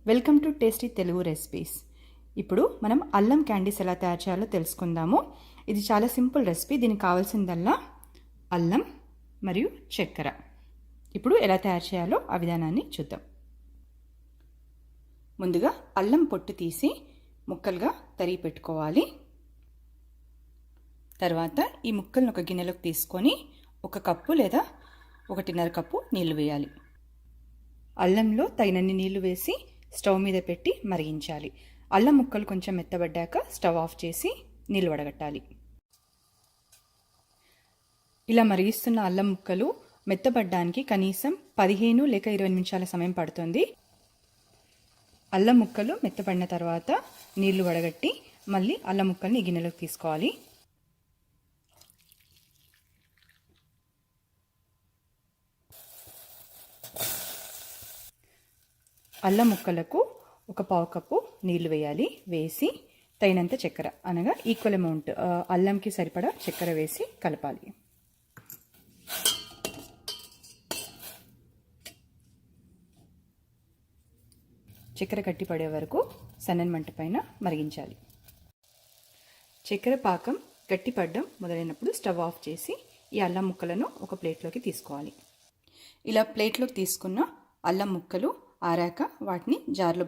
Welcome to tasty Telugu recipes. ఇప్పుడు మనం అల్లం క్యాండీస్ ఎలా తయారు చేయాలో తెలుసుకుందాము. ఇది చాలా సింపుల్ రెసిపీ. దీనికి కావాల్సిందల్లా అల్లం మరియు చక్కెర. ఇప్పుడు ఎలా తయారు చేయాలో ఆ విధానాన్ని చూద్దాం. ముందుగా అల్లం పొట్టు తీసి ముక్కలుగా తరిగి పెట్టుకోవాలి. తర్వాత ఈ ముక్కలను ఒక గిన్నెలోకి తీసుకొని 1 కప్పు లేదా 1.5 కప్పు నీళ్లు వేయాలి. అల్లంలో తగినన్ని నీళ్లు వేసి స్టవ్ మీద పెట్టి మరిగించాలి. అల్లం ముక్కలు కొంచెం మెత్తబడ్డాక స్టవ్ ఆఫ్ చేసి నీళ్లు వడగట్టాలి. ఇలా మరిగిస్తున్న అల్లం ముక్కలు మెత్తబడ్డానికి కనీసం 15 లేక 20 నిమిషాల సమయం పడుతుంది. అల్లం ముక్కలు మెత్తబడిన తర్వాత నీళ్లు వడగట్టి మళ్ళీ అల్లం ముక్కల్ని గిన్నెలోకి తీసుకోవాలి. అల్లం ముక్కలకు 1/4 కప్పు నీళ్లు వేయాలి. వేసి తగినంత చక్కెర, అనగా ఈక్వల్ అమౌంట్ అల్లంకి సరిపడా చక్కెర వేసి కలపాలి. చక్కెర కట్టిపడే వరకు సన్నని మంట పైన మరిగించాలి. చక్కెర పాకం గట్టిపడడం మొదలైనప్పుడు స్టవ్ ఆఫ్ చేసి ఈ అల్లం ముక్కలను ఒక ప్లేట్లోకి తీసుకోవాలి. ఇలా ప్లేట్లోకి తీసుకున్న అల్లం ముక్కలు ఆరాక వాటిని జార్లో